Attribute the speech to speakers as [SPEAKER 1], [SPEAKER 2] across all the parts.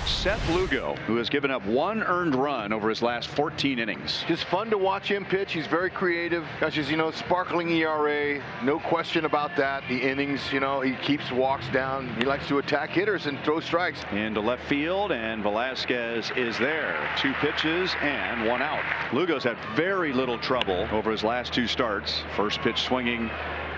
[SPEAKER 1] Seth Lugo, who has given up 1 earned run over his last 14 innings.
[SPEAKER 2] Just fun to watch him pitch. He's very creative. Got his, sparkling ERA. No question about that. The innings, he keeps walks down. He likes to attack hitters and throw strikes.
[SPEAKER 1] Into left field, and Velasquez is there. 2 pitches and 1 out. Lugo's had very little trouble over his last 2 starts. First pitch swinging.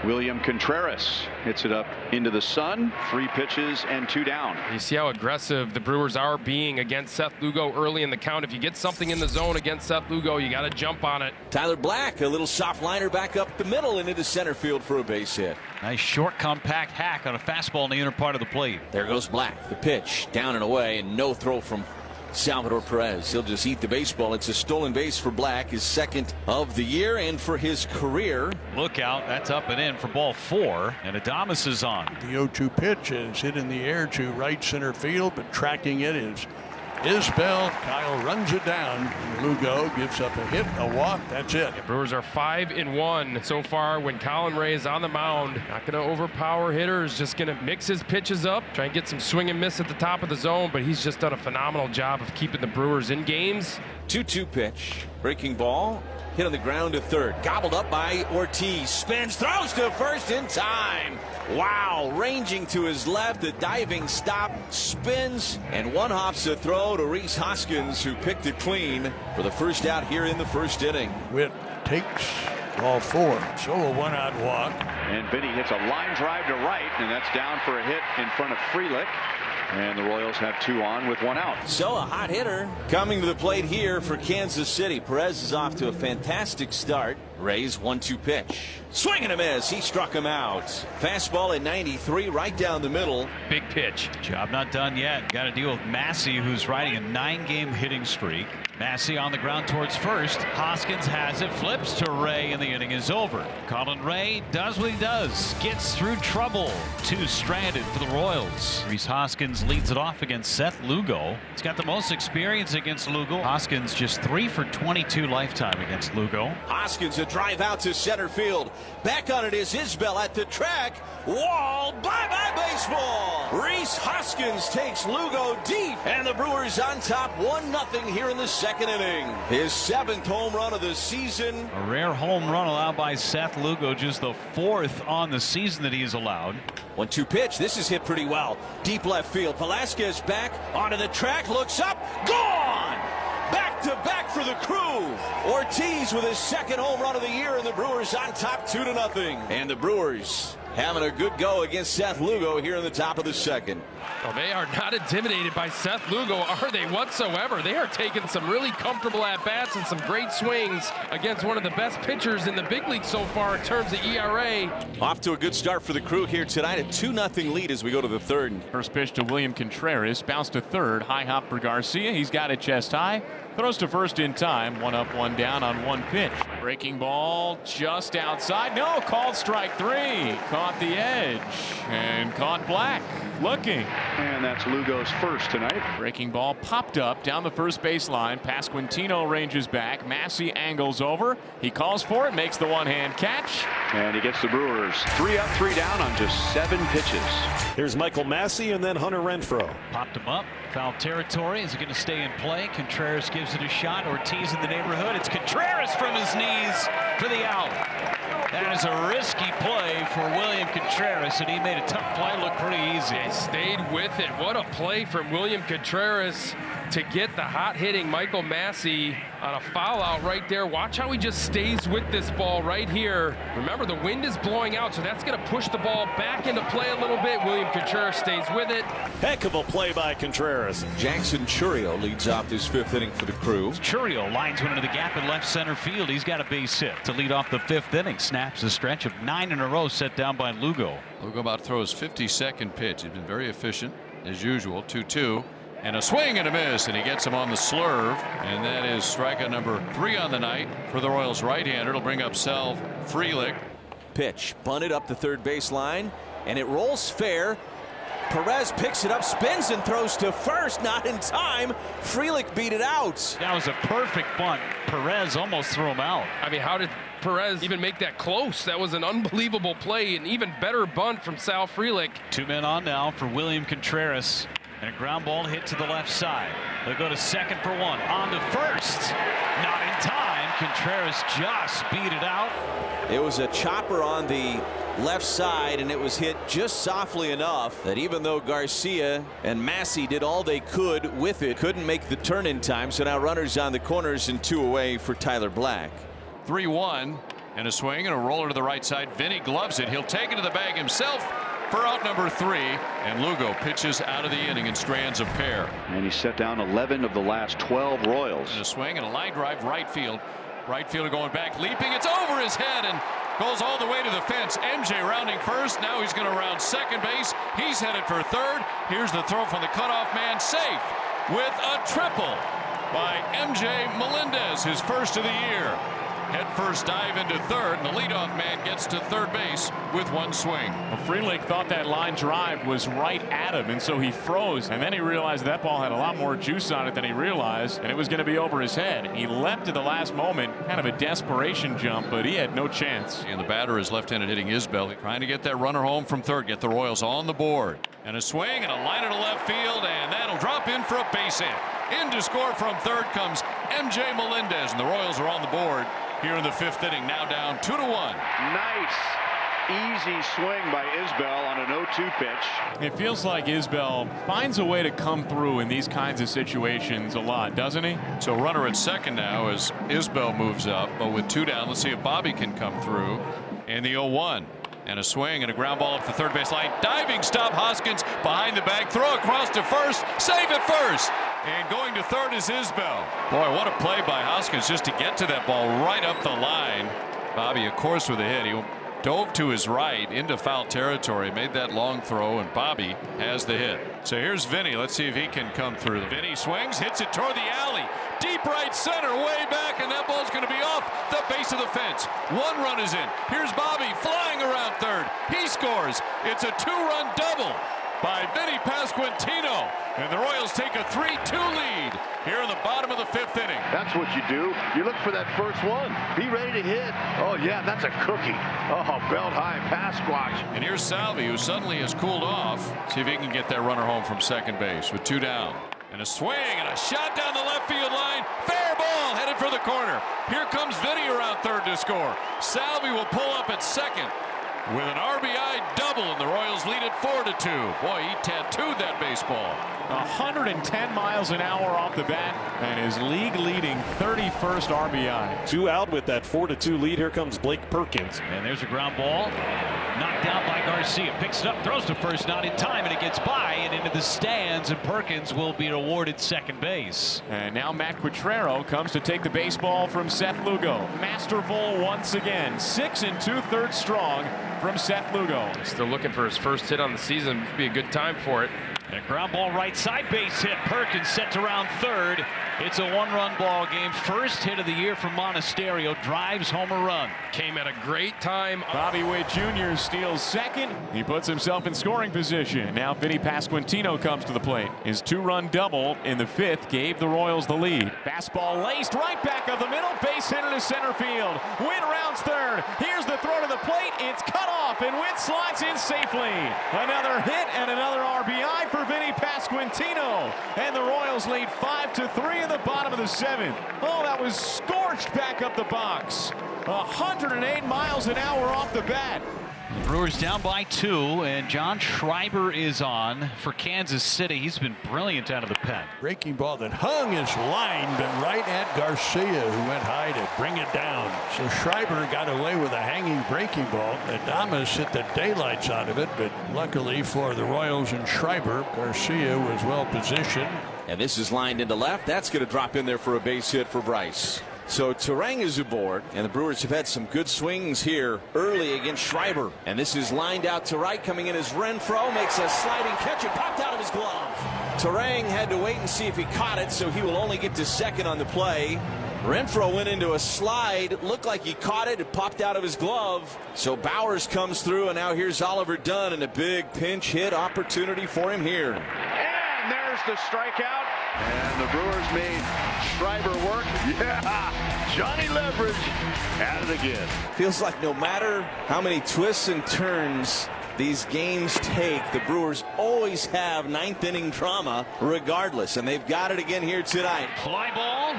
[SPEAKER 1] William Contreras hits it up into the sun. 3 pitches and 2 down.
[SPEAKER 3] You see how aggressive the Brewers are being against Seth Lugo early in the count. If you get something in the zone against Seth Lugo, you got to jump on it.
[SPEAKER 4] Tyler Black, a little soft liner back up the middle and into center field for a base hit.
[SPEAKER 5] Nice short compact hack on a fastball in the inner part of the plate.
[SPEAKER 4] There goes Black. The pitch down and away, and no throw from Salvador Perez. He'll just eat the baseball. It's a stolen base for Black, his 2nd of the year and for his career.
[SPEAKER 5] Look out, that's up and in for ball 4, and Adames is on.
[SPEAKER 6] The 0-2 pitch is hit in the air to right center field, but tracking it is Isbell. Kyle runs it down. Lugo gives up a hit, a walk. That's it.
[SPEAKER 3] The Brewers are 5-1 so far when Colin Ray is on the mound. Not going to overpower hitters, just going to mix his pitches up, try and get some swing and miss at the top of the zone, but he's just done a phenomenal job of keeping the Brewers in games.
[SPEAKER 4] 2-2 pitch. Breaking ball. Hit on the ground to third. Gobbled up by Ortiz. Spins, throws to first in time. Wow, ranging to his left, a diving stop, spins, and one hops a throw to Rhys Hoskins, who picked it clean for the first out here in the first inning.
[SPEAKER 6] Witt takes ball 4, so a 1-out walk.
[SPEAKER 1] And Vinny hits a line drive to right, and that's down for a hit in front of Frelick. And the Royals have 2 on with 1 out.
[SPEAKER 4] So a hot hitter coming to the plate here for Kansas City. Perez is off to a fantastic start. Ray's 1-2 pitch. Swing and a miss. He struck him out. Fastball at 93 right down the middle.
[SPEAKER 3] Big pitch.
[SPEAKER 5] Job not done yet. Got to deal with Massey, who's riding a 9-game hitting streak. Massey on the ground towards first. Hoskins has it, flips to Ray, and the inning is over. Colin Ray does what he does, gets through trouble. 2 stranded for the Royals. Rhys Hoskins leads it off against Seth Lugo. He's got the most experience against Lugo. Hoskins just 3 for 22 lifetime against Lugo.
[SPEAKER 4] Hoskins a drive out to center field. Back on it is Isbell at the track. Wall, bye-bye baseball. Rhys Hoskins takes Lugo deep, and the Brewers on top 1-0 here in the 2nd inning. His 7th home run of the season.
[SPEAKER 5] A rare home run allowed by Seth Lugo, just the 4th on the season that he has allowed.
[SPEAKER 4] 1-2 pitch. This is hit pretty well. Deep left field. Velasquez back onto the track, looks up, gone! Back to back for the Crew. Ortiz with his 2nd home run of the year, and the Brewers on top 2-0. And the Brewers having a good go against Seth Lugo here in the top of the 2nd.
[SPEAKER 3] Well, they are not intimidated by Seth Lugo, are they whatsoever? They are taking some really comfortable at-bats and some great swings against one of the best pitchers in the big league so far in terms of ERA.
[SPEAKER 4] Off to a good start for the Crew here tonight. A 2-0 lead as we go to the 3rd.
[SPEAKER 7] First pitch to William Contreras. Bounce to third. High hop for Garcia. He's got it chest high. Throws to first in time. 1 up, 1 down on 1 pitch. Breaking ball just outside. No, called strike 3. Caught the edge and caught Black. Looking.
[SPEAKER 1] And that's Lugo's first tonight.
[SPEAKER 7] Breaking ball popped up down the first baseline. Pasquantino ranges back. Massey angles over. He calls for it, makes the one-hand catch.
[SPEAKER 1] And he gets the Brewers 3 up, 3 down on just 7 pitches.
[SPEAKER 8] Here's Michael Massey and then Hunter Renfroe.
[SPEAKER 5] Popped him up. Foul territory. Is it going to stay in play? Contreras gives it a shot. Ortiz in the neighborhood. It's Contreras from his knees for the out. That is a risky play for William Contreras, and he made a tough play look pretty easy.
[SPEAKER 3] They stayed with it. What a play from William Contreras to get the hot-hitting Michael Massey on a foul out right there. Watch how he just stays with this ball right here. Remember, the wind is blowing out, so that's going to push the ball back into play a little bit. William Contreras stays with it.
[SPEAKER 8] Heck of a play by Contreras.
[SPEAKER 4] Jackson Churio leads off this 5th inning for the Crew.
[SPEAKER 5] Churio lines one into the gap in left center field. He's got a base hit to lead off the 5th inning. Snaps a stretch of 9 in a row set down by Lugo.
[SPEAKER 9] Lugo about to throw his 52nd pitch. He's been very efficient as usual. 2-2. And a swing and a miss, and he gets him on the slurve, and that is strikeout number 3 on the night for the Royals right-hander. It'll bring up Sal Frelick.
[SPEAKER 4] Pitch bunted up the third baseline, and it rolls fair. Perez picks it up, spins and throws to first, not in time. Frelick beat it out.
[SPEAKER 5] That was a perfect bunt. Perez almost threw him out.
[SPEAKER 3] I mean, how did Perez even make that close? That was an unbelievable play, an even better bunt from Sal Frelick.
[SPEAKER 5] 2 men on now for William Contreras. And a ground ball hit to the left side. They'll go to second for one. On to first. Not in time. Contreras just beat it out.
[SPEAKER 4] It was a chopper on the left side, and it was hit just softly enough that even though Garcia and Massey did all they could with it, couldn't make the turn in time. So now runners on the corners and 2 away for Tyler Black.
[SPEAKER 9] 3-1 and a swing and a roller to the right side. Vinny gloves it. He'll take it to the bag himself for out number 3, and Lugo pitches out of the inning and strands a pair.
[SPEAKER 1] And he set down 11 of the last 12 Royals.
[SPEAKER 9] And a swing and a line drive right field. Right fielder going back, leaping. It's over his head and goes all the way to the fence. MJ rounding first. Now he's going to round second base. He's headed for third. Here's the throw from the cutoff man. Safe with a triple by MJ Melendez, his first of the year. Head first dive into third, and the leadoff man gets to third base with 1 swing.
[SPEAKER 7] Well, Freelick thought that line drive was right at him, and so he froze. And then he realized that ball had a lot more juice on it than he realized, and it was going to be over his head. He leapt at the last moment, kind of a desperation jump, but he had no chance.
[SPEAKER 9] And the batter is left-handed hitting Isbell, trying to get that runner home from third, get the Royals on the board. And a swing and a line to left field, and that'll drop in for a base hit. In to score from third comes MJ Melendez, and the Royals are on the board here in the 5th inning, now down 2-1.
[SPEAKER 1] Nice easy swing by Isbell on an 0-2 pitch.
[SPEAKER 7] It feels like Isbell finds a way to come through in these kinds of situations a lot, doesn't he?
[SPEAKER 9] So runner at second now as Isbell moves up, but with 2 down, let's see if Bobby can come through. And the 0-1. And a swing and a ground ball up the third base line. Diving stop, Hoskins behind the bag, throw across to first, save at first. And going to third is Isbell. Boy, what a play by Hoskins just to get to that ball right up the line. Bobby, of course, with a hit. He dove to his right into foul territory, made that long throw, and Bobby has the hit. So here's Vinny. Let's see if he can come through. Vinny swings, hits it toward the alley. Deep right center, way back, and that ball's going to be off the base of the fence. 1 run is in. Here's Bobby flying around third. He scores. It's a 2-run double by Vinny Pasquantino. And the Royals take a 3-2 lead here in the bottom of the 5th inning.
[SPEAKER 2] That's what you do. You look for that first one. Be ready to hit. Oh, yeah, that's a cookie. Oh, belt high pass squash.
[SPEAKER 9] And here's Salvi, who suddenly has cooled off. See if he can get that runner home from second base with 2 down. And a swing and a shot down the left field line. Fair ball headed for the corner. Here comes Vinny around third to score. Salvi will pull up at second with an RBI double, and the Royals lead it 4-2. Boy, he tattooed that baseball.
[SPEAKER 7] 110 miles an hour off the bat and his league-leading 31st RBI.
[SPEAKER 8] 2 out with that 4-2 lead. Here comes Blake Perkins.
[SPEAKER 5] And there's a ground ball. Knocked out by Garcia. Picks it up, throws to first, not in time, and it gets by and into the stands, and Perkins will be awarded second base.
[SPEAKER 7] And now Matt Quatrero comes to take the baseball from Seth Lugo. Masterful once again. 6 2/3 strong from Seth Lugo.
[SPEAKER 3] Still looking for his first hit on the season. Would be a good time for it.
[SPEAKER 5] And a ground ball right side, base hit. Perkins set to round third. It's a 1-run ball game. First hit of the year from Monasterio. Drives home a run.
[SPEAKER 3] Came at a great time.
[SPEAKER 7] Bobby Witt Jr. steals second. He puts himself in scoring position. Now Vinny Pasquantino comes to the plate. His 2-run double in the 5th gave the Royals the lead. Fastball laced right back of the middle. Base hit into center field. Witt rounds third. Here's the throw to the plate. It's cut off, and Witt slides in safely. Another hit and another RBI for Vinny Pasquantino. And the Royals lead 5-3 in the bottom of the 7th. Oh, that was scorched back up the box. 108 miles an hour off the bat.
[SPEAKER 5] The Brewers down by 2, and John Schreiber is on for Kansas City. He's been brilliant out of the pen.
[SPEAKER 6] Breaking ball that hung his line, but right at Garcia, who went high to bring it down. So Schreiber got away with a hanging breaking ball. Adames hit the daylights out of it, but luckily for the Royals and Schreiber, Garcia was well positioned.
[SPEAKER 4] And this is lined into left. That's going to drop in there for a base hit for Bryce. So Turang is aboard, and the Brewers have had some good swings here early against Schreiber. And this is lined out to right. Coming in as Renfroe makes a sliding catch. It popped out of his glove. Turang had to wait and see if he caught it, so he will only get to second on the play. Renfroe went into a slide. It looked like he caught it. It popped out of his glove. So Bowers comes through, and now here's Oliver Dunn, and a big pinch hit opportunity for him here.
[SPEAKER 1] And there's the strikeout.
[SPEAKER 2] And the Brewers made Schreiber work. Yeah, Johnny Leverage at it again.
[SPEAKER 4] Feels like no matter how many twists and turns these games take, the Brewers always have ninth inning drama regardless, and they've got it again here tonight.
[SPEAKER 5] Fly ball,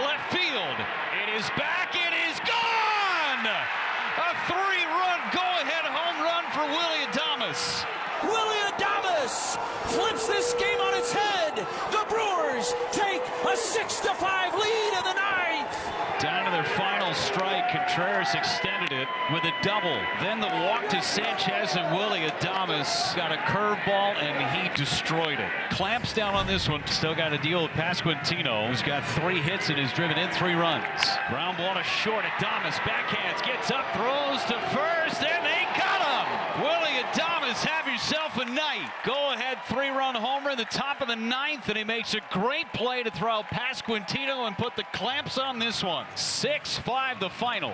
[SPEAKER 5] left field. It is back. It is gone. A 3-run go-ahead home run for Willie Adames.
[SPEAKER 4] Willie Adames flips this game on its head. The Brewers take a 6-5 lead in the ninth.
[SPEAKER 5] Down to their final strike. Contreras extended it with a double. Then the walk to Sanchez, and Willie Adames got a curveball and he destroyed it. Clamps down on this one. Still got to deal with Pasquantino, who's got 3 hits and has driven in 3 runs. Ground ball to short. Adames backhands, gets up, throws to first, and they got him. Willie Adames, have yourself a night. Go ahead 3-run homer in the top of the 9th, and he makes a great play to throw out Pasquantino and put the clamps on this one. 6-5 the final.